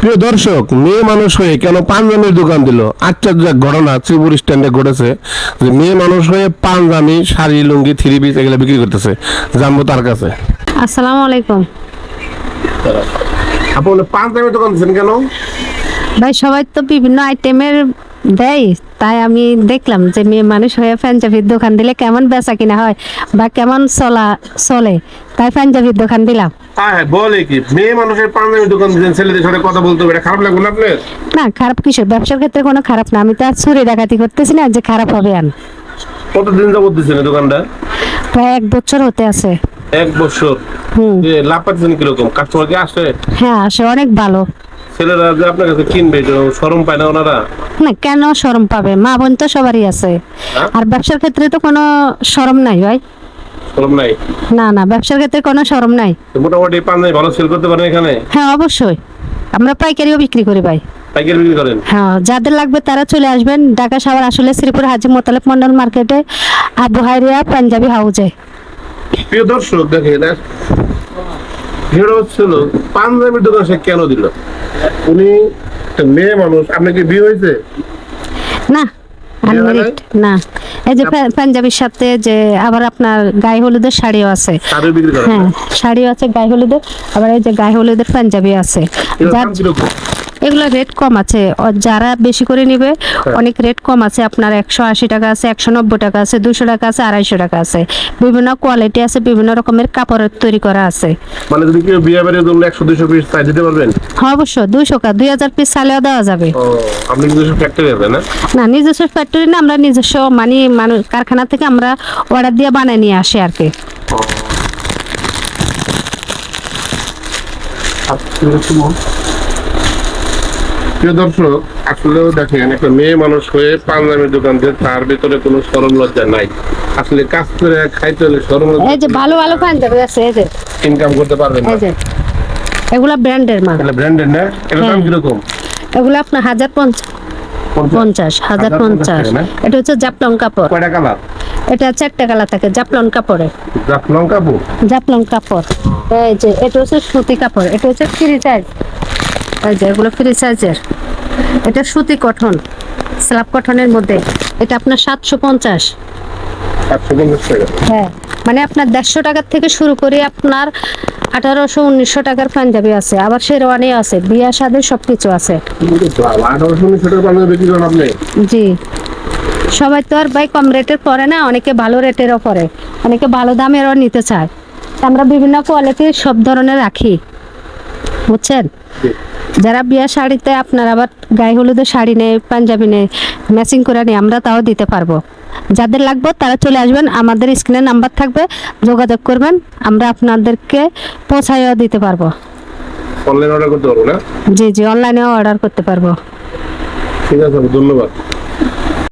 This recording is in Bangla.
প্রিয় দর্শক, মেয়ে মানুষ হয়ে কেন পাঞ্জাবির দোকান দিল? আশ্চর্য এক ঘটনা শ্রীপুর স্ট্যান্ডে ঘটেছে যে মেয়ে মানুষ হয়ে পাঞ্জাবি, শাড়ি, লুঙ্গি, থ্রি পিস এগুলো বিক্রি করতেছে। জানবো তার কাছে। আসসালামু আলাইকুম আপনি পাঞ্জাবির দোকান দিচ্ছেন কেন? ভাই, সবাই তো বিভিন্ন আইটেমের দেয়, তাই আমি দেখলাম যে মেয়ে মানুষ হয়ে পাঞ্জাবির দোকান দিলে কেমন বেচা কিনা হয় বা কেমন চলে, তাই পাঞ্জাবির দোকান দিলাম। হ্যাঁ, বলে কি মেয়ে মানুষের পাঞ্জাবির দোকান দিচ্ছেন, ছেলেদের সাথে কথা বলতে হবে, এটা খারাপ লাগবে না আপনার? না, খারাপ কিসের? ব্যবসার ক্ষেত্রে কোনো খারাপ না। আমি তো আর চুরি ডাকাতি করতেছি না যে খারাপ হবে। কতদিন যাবত দিচ্ছেন এই দোকানটা? প্রায় 1 বছর হতে আছে। 1 বছর। লাভ পাচ্ছেন কিরকম? কাস্টমার কি আসে? হ্যাঁ, আসে, অনেক ভালো। ছেলেরা যে আপনার কাছে কিনবে, শরম পায় না ওনারা? না, কেন শরম পাবে? মা বোন তো সবারই আছে। আর ব্যবসার ক্ষেত্রে তো কোনো শরম নাই ভাই। শরম নাই? না না, ব্যবসার ক্ষেত্রে কোনো শরম নাই। মোটামুটি পাঞ্জাবি ভালো সেল করতে পারেন এখানে? হ্যাঁ, অবশ্যই। আমরা পাইকারিও বিক্রি করি ভাই। পাইকারি বিক্রি করেন? হ্যাঁ, যাদের লাগবে তারা চলে আসবেন ঢাকা শহর, আসলে শ্রীপুর হাজী মোতালেব মন্ডল মার্কেটে, আবু হায়রিয়া পাঞ্জাবি হাউজে। প্রিয় দর্শক, দেখেন ভিড় হচ্ছিল পাঞ্জাবির দোকান সে কেন দিল? উনি একটা মেয়ে মানুষ। আপনার কি বিয়ে হয়েছে? না, আনমেরিড না। এই যে পাঞ্জাবির সাথে যে আবার আপনার গায়ে হলুদের শাড়িও আছে। শাড়ি বিক্রি করেন? হ্যাঁ, শাড়িও আছে গায়ে হলুদের, আবার এই যে গায়ে হলুদের পাঞ্জাবি আছে। এগুলো রেট কম আছে, যারা বেশি করে নিবে অনেক রেট কম আছে। আপনার 180 টাকা আছে, 190 টাকা আছে, 200 টাকা আছে, 250 টাকা আছে। বিভিন্ন কোয়ালিটি আছে, বিভিন্ন রকমের কাপড়ের তৈরি করা আছে। মানে যদি কেউ বিয়ে বাড়ির জন্য 100-200 পিস চাই দিতে পারবেন? হ্যাঁ, অবশ্যই। 200 কা 2000 পিস চালেও দেওয়া যাবে। আপনি নিজস্ব ফ্যাক্টরি আছে না? না, নিজস্ব ফ্যাক্টরি না, আমরা নিজস্ব মানুষ কারখানা থেকে আমরা অর্ডার দিয়ে বানিয়ে নিয়ে আসি আর কি। প্রিয় দর্শক, আসলেও দেখেন একটা মেয়ে মানুষ হয়ে পাঞ্জাবির দোকান দিয়ে তার ভিতরে কোনো শরম লজ্জা নাই। আসলে কাজ করে খাইতে হলে শরম লজ্জা। এই যে ভালো ভালো পাঞ্জাবি আছে, এই যে ইনকাম করতে পারবেন না। এই যে এগুলা ব্র্যান্ডের মাল। এটা ব্র্যান্ডেড না? এর দাম কিরকম? এগুলা আপনার 1050 1050। এটা হচ্ছে জাফলং কাপড়। কয়টা কালার? এটা 4টা কালার থাকে জাফলং কাপড়ে। জাফলং কাপড়? জাফলং কাপড়। এই যে এটা হচ্ছে সুতি কাপড়, এটা হচ্ছে ফ্রি সাইজ। এই যে এগুলো ফ্রি সাইজের। এটা সুতি কটন, স্ল্যাব কটনের মধ্যে। এটা আপনার 750। 750 টাকা? হ্যাঁ, মানে আপনার 150 টাকার থেকে শুরু করে আপনার 1800-1900 টাকার পাঞ্জাবি আছে, আবার শেরওয়ানি আছে, বিয়া শাদী সবকিছু আছে। 1800-1900 টাকা পাঞ্জাবি বিক্রি করেন আপনি? জি। সবাই তো আর ভাই কম রেটের পরে না, অনেকে ভালো রেটেরও পরে, অনেকে ভালো দামেরও নিতে চায়। আমরা বিভিন্ন কোয়ালিটির সব ধরনের রাখি, বুঝছেন? যারা বিয়া শাড়িতে আপনার আবার গায়ে হলুদের শাড়ি নেই, পাঞ্জাবি নেই, ম্যাচিং করে নিয়ে আমরা তাও দিতে পারবো। যাদের লাগবে তারা চলে আসবেন, আমাদের স্ক্রিনে নাম্বার থাকবে, যোগাযোগ করবেন, আমরা আপনাদেরকে পৌঁছাইও দিতে পারবো। অনলাইন অর্ডার করতে পারবো না? জি জি, অনলাইনেও অর্ডার করতে পারবো। ঠিক আছে, ধন্যবাদ।